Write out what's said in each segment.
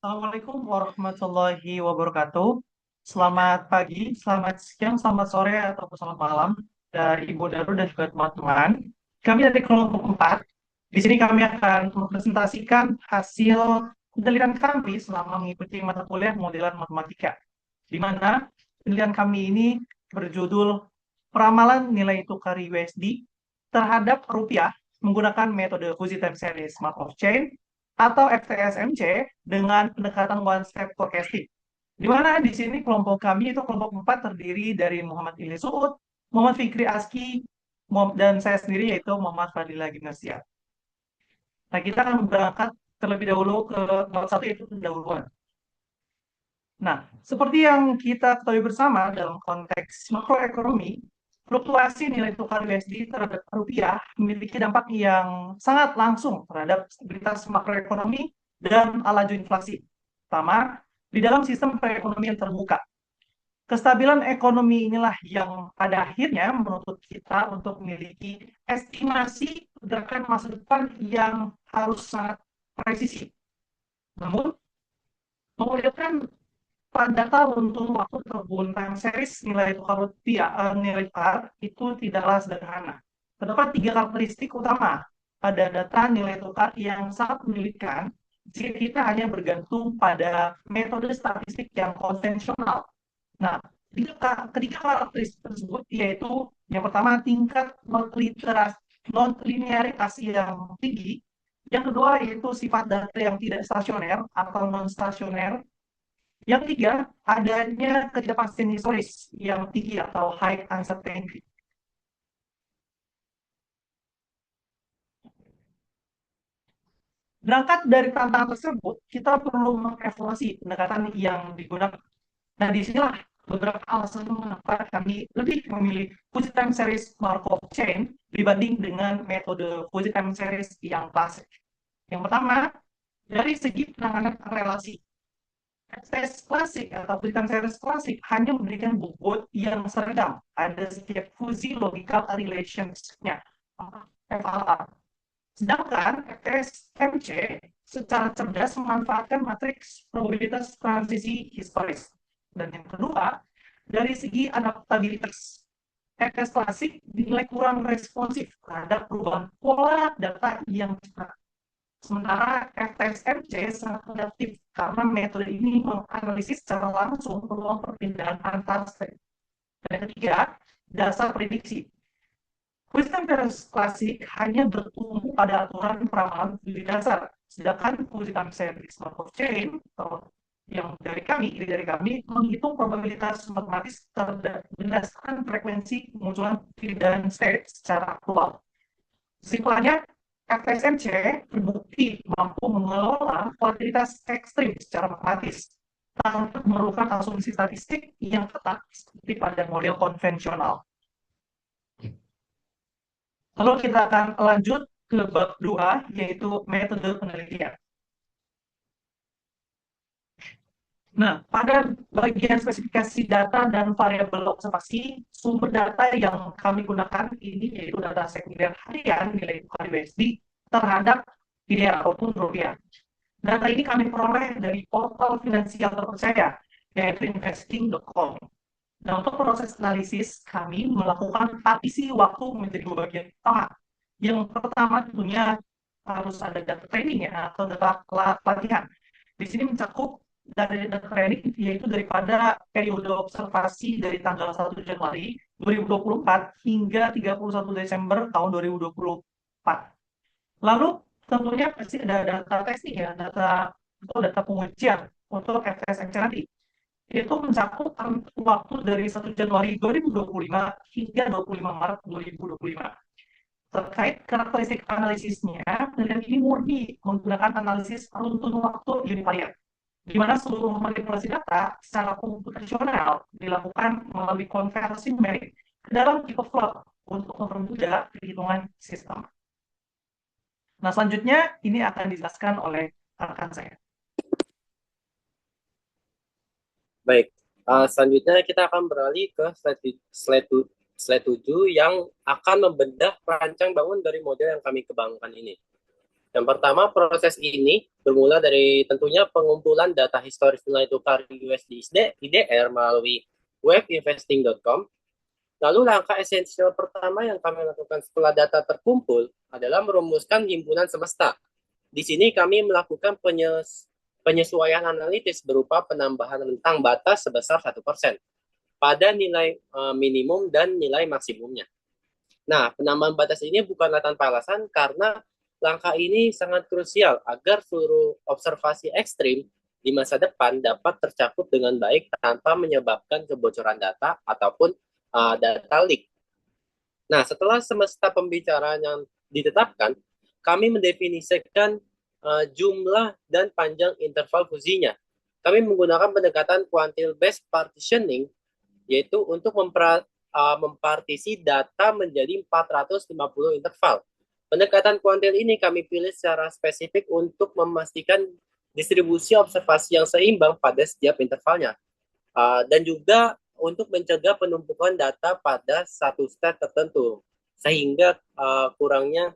Assalamualaikum warahmatullahi wabarakatuh. Selamat pagi, selamat siang, selamat sore, ataupun selamat malam dari Ibu Daru dan juga teman-teman. Kami dari kelompok 4. Di sini kami akan mempresentasikan hasil penelitian kami selama mengikuti mata kuliah modelan matematika. Di mana penelitian kami ini berjudul Peramalan Nilai Tukar USD terhadap rupiah menggunakan metode Fuzzy Time Series Smart of Chain atau FTSMC dengan pendekatan one step forecasting. Di mana di sini kelompok kami itu kelompok 4 terdiri dari Muhammad Ilyas Suud, Muhammad Fikri Aski, dan saya sendiri yaitu Muhammad Fadila Gimnasia. Nah, kita akan berangkat terlebih dahulu ke nomor satu yaitu pendahuluan. Nah, seperti yang kita ketahui bersama dalam konteks makroekonomi, fluktuasi nilai tukar USD terhadap rupiah memiliki dampak yang sangat langsung terhadap stabilitas makroekonomi dan laju inflasi, terutama di dalam sistem perekonomian terbuka. Kestabilan ekonomi inilah yang pada akhirnya menuntut kita untuk memiliki estimasi pergerakan masa depan yang harus sangat presisi. Namun, menggunakan pada tahun waktu terbun time series nilai tukar rupiah, nilai tukar itu tidaklah sederhana. Terdapat tiga karakteristik utama pada data nilai tukar yang sangat menyulitkan jika kita hanya bergantung pada metode statistik yang konvensional. Nah, ketiga karakteristik tersebut yaitu yang pertama tingkat non-linearitas yang tinggi, yang kedua yaitu sifat data yang tidak stasioner atau non-stasioner, yang ketiga, adanya ketidakpastian historis yang tinggi atau high uncertainty. Berangkat dari tantangan tersebut, kita perlu mengevaluasi pendekatan yang digunakan. Nah, disinilah beberapa alasan mengapa kami lebih memilih Fuzzy Time Series Markov Chain dibanding dengan metode Fuzzy Time Series yang klasik. Yang pertama, dari segi penanganan relasi. Tes klasik atau Fuzzy series klasik hanya memberikan bobot yang seragam pada setiap fuzzy logical relations-nya, FLR. Sedangkan FSMC secara cerdas memanfaatkan matriks probabilitas transisi historis. Dan yang kedua, dari segi adaptabilitas, FS klasik dinilai kurang responsif terhadap perubahan pola data yang cepat. Sementara FSMC sangat adaptif karena metode ini menganalisis secara langsung peluang perpindahan antar state. Dan yang ketiga, dasar prediksi. Wisdom klasik hanya bertumbuh pada aturan peramalan di dasar, sedangkan wisdom series of chain atau yang dari kami menghitung probabilitas matematis berdasarkan frekuensi kemunculan perbedaan state secara aktual. Kesimpulannya, FSMC terbukti mampu mengelola volatilitas ekstrim secara matematis tanpa memerlukan asumsi statistik yang ketat seperti pada model konvensional. Lalu kita akan lanjut ke bab 2, yaitu metode penelitian. Nah, pada bagian spesifikasi data dan variabel observasi, sumber data yang kami gunakan ini yaitu data sekunder harian nilai tukar USD terhadap IDR ataupun rupiah. Data ini kami peroleh dari portal finansial terpercaya, yaitu investing.com. Nah, untuk proses analisis, kami melakukan partisi waktu menjadi dua bagian utama. Yang pertama tentunya harus ada data training ya, atau data pelatihan. Di sini mencakup dari data training, yaitu daripada periode observasi dari tanggal 1 Januari 2024 hingga 31 Desember tahun 2024. Lalu tentunya pasti ada data testing ya, data pengujian untuk FSMC nanti. Itu mencakup waktu dari 1 Januari 2025 hingga 25 Maret 2025. Terkait karakteristik analisisnya, penelitian ini murni menggunakan analisis runtun waktu univariat, di mana seluruh manipulasi data secara komputasional dilakukan melalui konversi numerik ke dalam tipe float untuk mempermudah perhitungan sistem. Nah, selanjutnya ini akan dijelaskan oleh rekan saya. Baik, selanjutnya kita akan beralih ke slide 7 yang akan membedah perancang bangun dari model yang kami kembangkan ini. Yang pertama, proses ini bermula dari tentunya pengumpulan data historis nilai tukar USD IDR melalui webinvesting.com. Lalu langkah esensial pertama yang kami lakukan setelah data terkumpul adalah merumuskan himpunan semesta. Di sini kami melakukan penyesuaian analitis berupa penambahan rentang batas sebesar 1% pada nilai minimum dan nilai maksimumnya. Nah, penambahan batas ini bukanlah tanpa alasan karena langkah ini sangat krusial agar seluruh observasi ekstrim di masa depan dapat tercakup dengan baik tanpa menyebabkan kebocoran data ataupun data leak. Nah, setelah semesta pembicaraan yang ditetapkan, kami mendefinisikan jumlah dan panjang interval fusinya. Kami menggunakan pendekatan quantile-based partitioning, yaitu untuk mempartisi data menjadi 450 interval. Pendekatan kuantil ini kami pilih secara spesifik untuk memastikan distribusi observasi yang seimbang pada setiap intervalnya. Dan juga untuk mencegah penumpukan data pada satu state tertentu, sehingga kurangnya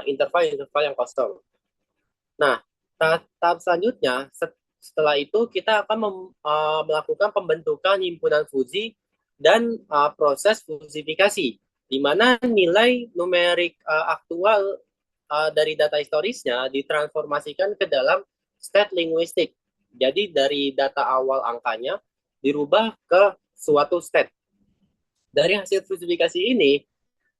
interval-interval yang kosong. Nah, tahap selanjutnya, setelah itu kita akan melakukan pembentukan himpunan fusi dan proses fusifikasi, di mana nilai numerik aktual dari data historisnya ditransformasikan ke dalam state linguistik. Jadi dari data awal angkanya dirubah ke suatu state. Dari hasil fusifikasi ini,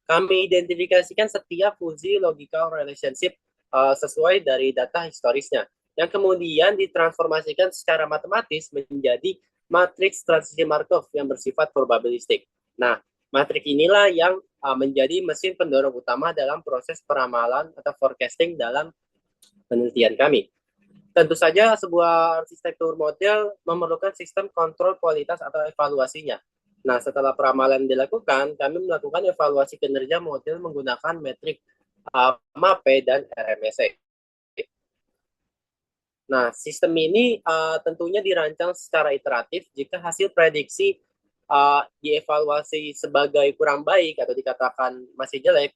kami identifikasikan setiap fungsi logical relationship sesuai dari data historisnya, yang kemudian ditransformasikan secara matematis menjadi matriks transisi Markov yang bersifat probabilistik. Nah, matriks inilah yang menjadi mesin pendorong utama dalam proses peramalan atau forecasting dalam penelitian kami. Tentu saja sebuah arsitektur model memerlukan sistem kontrol kualitas atau evaluasinya. Nah, setelah peramalan dilakukan, kami melakukan evaluasi kinerja model menggunakan metrik MAPE dan RMSE. Nah, sistem ini tentunya dirancang secara iteratif jika hasil prediksi dievaluasi sebagai kurang baik atau dikatakan masih jelek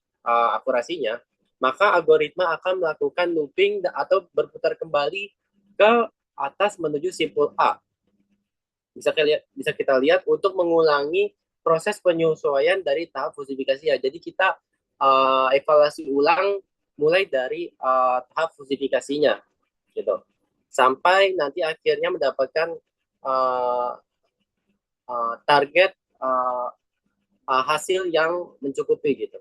akurasinya, maka algoritma akan melakukan looping atau berputar kembali ke atas menuju simpul A. Bisa kita lihat untuk mengulangi proses penyesuaian dari tahap fusifikasi ya. Jadi kita evaluasi ulang mulai dari tahap fusifikasinya gitu. Sampai nanti akhirnya mendapatkan target hasil yang mencukupi gitu.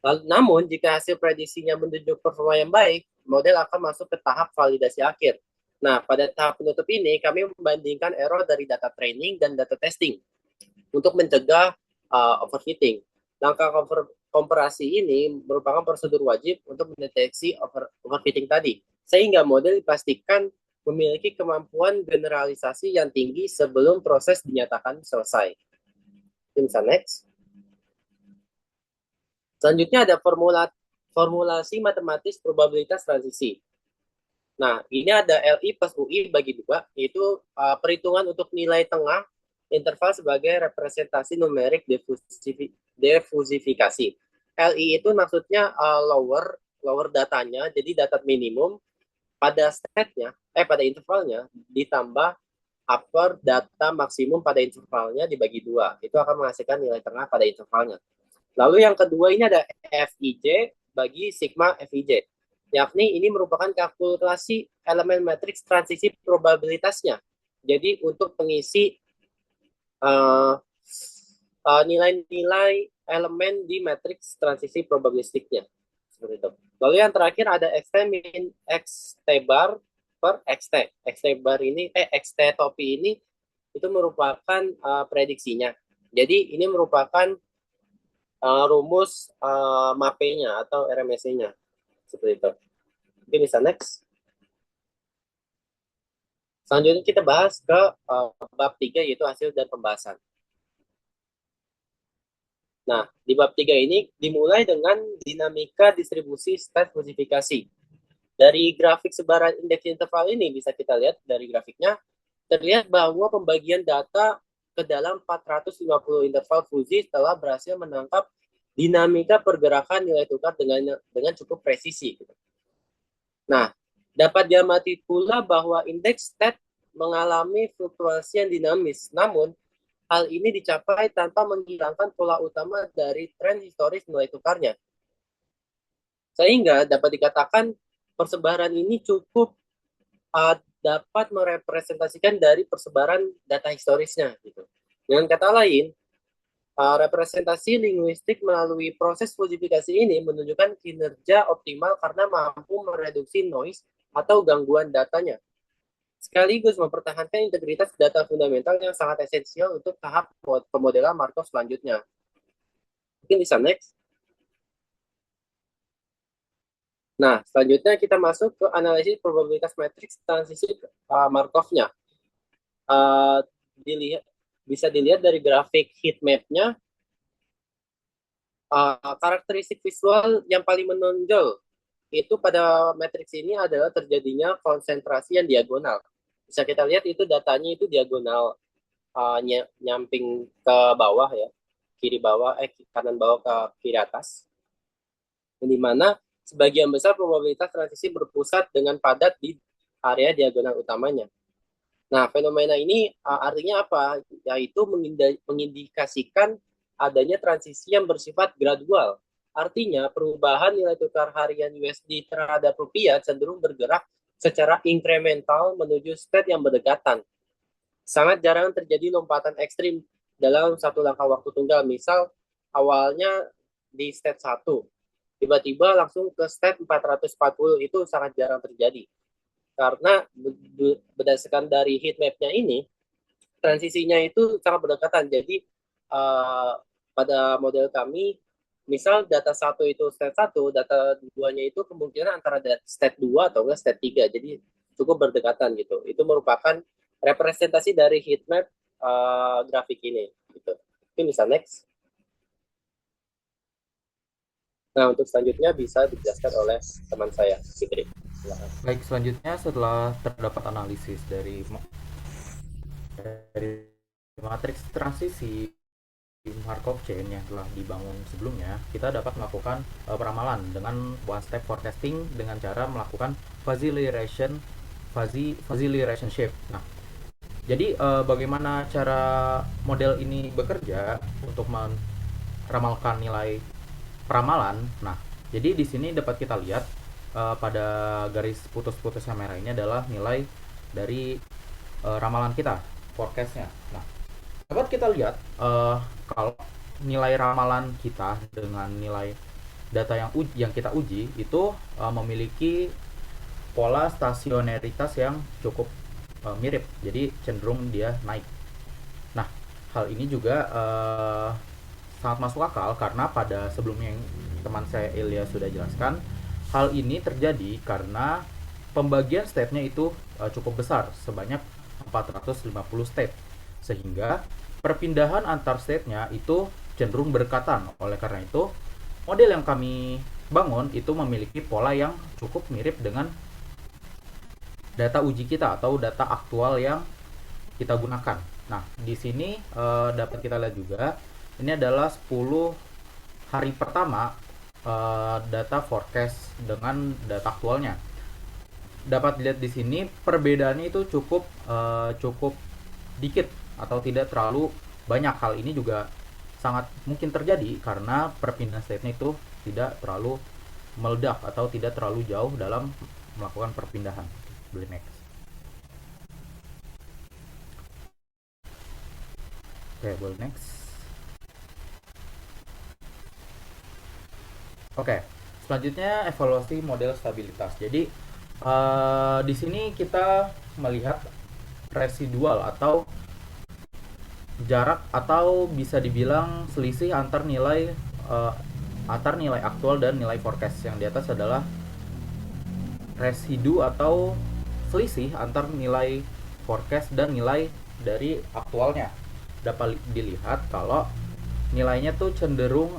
Namun jika hasil prediksinya menunjukkan performa yang baik, model akan masuk ke tahap validasi akhir. Nah, pada tahap penutup ini kami membandingkan error dari data training dan data testing untuk mencegah overfitting. Langkah komparasi ini merupakan prosedur wajib untuk mendeteksi overfitting tadi, sehingga model dipastikan memiliki kemampuan generalisasi yang tinggi sebelum proses dinyatakan selesai. Bisa next. Selanjutnya ada formulasi matematis probabilitas transisi. Nah, ini ada LI plus UI bagi 2, yaitu perhitungan untuk nilai tengah interval sebagai representasi numerik defusifikasi. LI itu maksudnya lower datanya, jadi data minimum pada state-nya, pada intervalnya, ditambah upper data maksimum pada intervalnya dibagi 2. Itu akan menghasilkan nilai tengah pada intervalnya. Lalu yang kedua ini ada FIJ bagi sigma FIJ. Yakni ini merupakan kalkulasi elemen matriks transisi probabilitasnya. Jadi untuk pengisi nilai-nilai elemen di matriks transisi probabilistiknya. Seperti itu. Lalu yang terakhir ada XT min XT bar per XT. XT bar ini, XT topi ini itu merupakan prediksinya. Jadi ini merupakan rumus MAPE-nya atau RMSE-nya. Seperti itu. Oke, bisa next. Selanjutnya kita bahas ke bab 3, yaitu hasil dan pembahasan. Nah, di bab 3 ini dimulai dengan dinamika distribusi state fusifikasi. Dari grafik sebaran indeks interval ini bisa kita lihat dari grafiknya, terlihat bahwa pembagian data ke dalam 450 interval fusi telah berhasil menangkap dinamika pergerakan nilai tukar dengan cukup presisi. Nah, dapat diamati pula bahwa indeks stat mengalami fluktuasi yang dinamis. Namun, hal ini dicapai tanpa menghilangkan pola utama dari tren historis nilai tukarnya. Sehingga dapat dikatakan persebaran ini cukup dapat merepresentasikan dari persebaran data historisnya gitu. Dengan kata lain, representasi linguistik melalui proses kodifikasi ini menunjukkan kinerja optimal karena mampu mereduksi noise atau gangguan datanya, sekaligus mempertahankan integritas data fundamental yang sangat esensial untuk tahap pemodelan Markov selanjutnya. Mungkin bisa next. Nah, selanjutnya kita masuk ke analisis probabilitas matriks transisi Markov-nya. Dilihat, bisa dilihat dari grafik heat map-nya, karakteristik visual yang paling menonjol itu pada matriks ini adalah terjadinya konsentrasi yang diagonal. Bisa kita lihat itu datanya itu diagonal, nyamping ke bawah ya, kiri bawah, kanan bawah ke kiri atas. Di mana sebagian besar probabilitas transisi berpusat dengan padat di area diagonal utamanya. Nah, fenomena ini artinya apa? Yaitu mengindikasikan adanya transisi yang bersifat gradual. Artinya, perubahan nilai tukar harian USD terhadap rupiah cenderung bergerak secara incremental menuju state yang berdekatan. Sangat jarang terjadi lompatan ekstrim dalam satu langkah waktu tunggal. Misal, awalnya di state 1, tiba-tiba langsung ke state 440, itu sangat jarang terjadi. Karena berdasarkan dari heat map-nya ini, transisinya itu sangat berdekatan. Jadi pada model kami, misal data 1 itu state 1, data 2-nya itu kemungkinan antara state 2 atau enggak state 3. Jadi cukup berdekatan gitu. Itu merupakan representasi dari heat map grafik ini gitu. Mungkin bisa next. Nah, untuk selanjutnya bisa dijelaskan oleh teman saya, Fitri. Baik, selanjutnya setelah terdapat analisis dari matriks transisi Markov chain yang telah dibangun sebelumnya, kita dapat melakukan peramalan dengan one step forecasting dengan cara melakukan fuzzy relationship. Nah, jadi bagaimana cara model ini bekerja untuk meramalkan nilai peramalan? Nah, jadi di sini dapat kita lihat pada garis putus-putus yang merah ini adalah nilai dari ramalan kita, forecastnya. Nah, dapat kita lihat kalau nilai ramalan kita dengan nilai data yang kita uji itu memiliki pola stasionaritas yang cukup mirip, jadi cenderung dia naik. Nah, hal ini juga sangat masuk akal karena pada sebelumnya yang teman saya Ilya sudah jelaskan, hal ini terjadi karena pembagian state-nya itu cukup besar, sebanyak 450 state, sehingga perpindahan antar state-nya itu cenderung berdekatan. Oleh karena itu, model yang kami bangun itu memiliki pola yang cukup mirip dengan data uji kita atau data aktual yang kita gunakan. Nah, di sini dapat kita lihat juga, ini adalah 10 hari pertama data forecast dengan data aktualnya. Dapat dilihat di sini perbedaannya itu cukup dikit atau tidak terlalu banyak. Hal ini juga sangat mungkin terjadi karena perpindahan state-nya itu tidak terlalu meledak atau tidak terlalu jauh dalam melakukan perpindahan. Boleh next. Oke, boleh next. Oke, selanjutnya evaluasi model stabilitas. Jadi di sini kita melihat residual atau jarak atau bisa dibilang selisih antar nilai aktual dan nilai forecast. Yang di atas adalah residu atau selisih antar nilai forecast dan nilai dari aktualnya. Dapat dilihat kalau nilainya tuh cenderung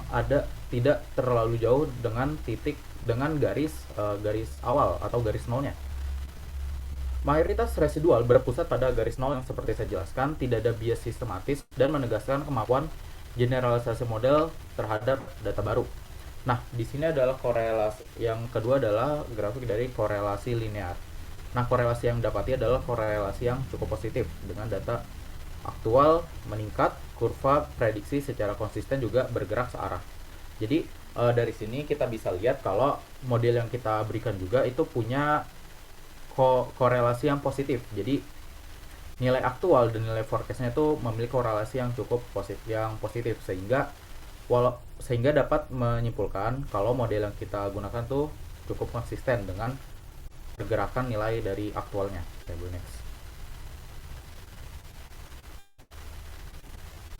tidak terlalu jauh dengan garis awal atau garis nolnya. Mayoritas residual berpusat pada garis nol yang seperti saya jelaskan, tidak ada bias sistematis dan menegaskan kemampuan generalisasi model terhadap data baru. Nah, di sini adalah korelasi. Yang kedua adalah grafik dari korelasi linear. Nah, korelasi yang didapati adalah korelasi yang cukup positif dengan data aktual meningkat, kurva prediksi secara konsisten juga bergerak searah. Jadi dari sini kita bisa lihat kalau model yang kita berikan juga itu punya korelasi yang positif. Jadi nilai aktual dan nilai forecastnya itu memiliki korelasi yang cukup positif sehingga dapat menyimpulkan kalau model yang kita gunakan tuh cukup konsisten dengan pergerakan nilai dari aktualnya. Next.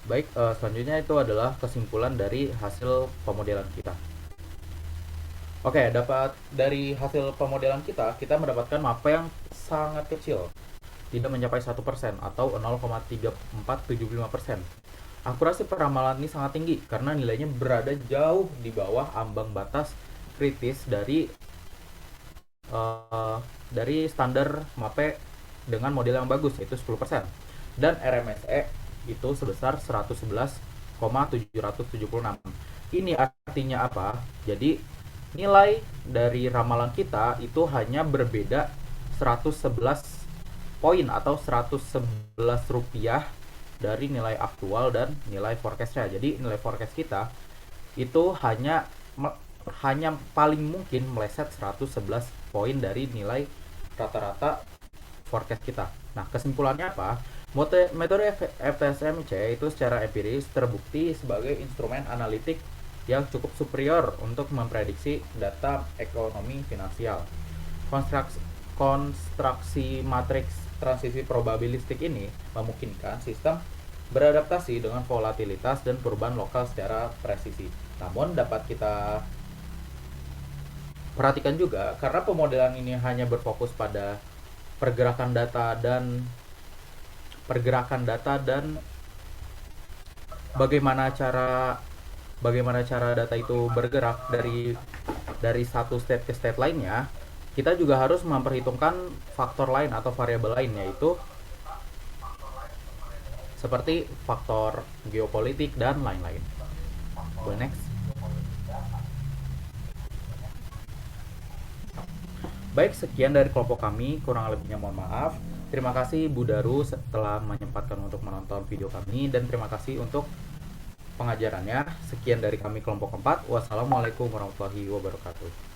Baik, selanjutnya itu adalah kesimpulan dari hasil pemodelan kita. Oke, dapat dari hasil pemodelan kita mendapatkan mapa yang sangat kecil, tidak mencapai 1% atau 0,3475%. Akurasi peramalan ini sangat tinggi karena nilainya berada jauh di bawah ambang batas kritis dari standar MAPE dengan model yang bagus, yaitu 10%. Dan RMSE itu sebesar 111,776. Ini artinya apa? Jadi nilai dari ramalan kita itu hanya berbeda 111 poin atau 111 rupiah dari nilai aktual dan nilai forecastnya. Jadi nilai forecast kita itu hanya paling mungkin meleset 111 poin dari nilai rata-rata forecast kita. Nah, kesimpulannya apa? Metode FTSMC itu secara empiris terbukti sebagai instrumen analitik yang cukup superior untuk memprediksi data ekonomi finansial. Konstruksi matriks transisi probabilistik ini memungkinkan sistem beradaptasi dengan volatilitas dan perubahan lokal secara presisi. Namun dapat kita perhatikan juga karena pemodelan ini hanya berfokus pada pergerakan data dan bagaimana cara data itu bergerak dari satu state ke state lainnya. Kita juga harus memperhitungkan faktor lain atau variabel lain, yaitu seperti faktor geopolitik dan lain-lain. Next. Baik, sekian dari kelompok kami, kurang lebihnya mohon maaf. Terima kasih Bu Daru setelah menyempatkan untuk menonton video kami, dan terima kasih untuk pengajarannya. Sekian dari kami kelompok 4. Wassalamualaikum warahmatullahi wabarakatuh.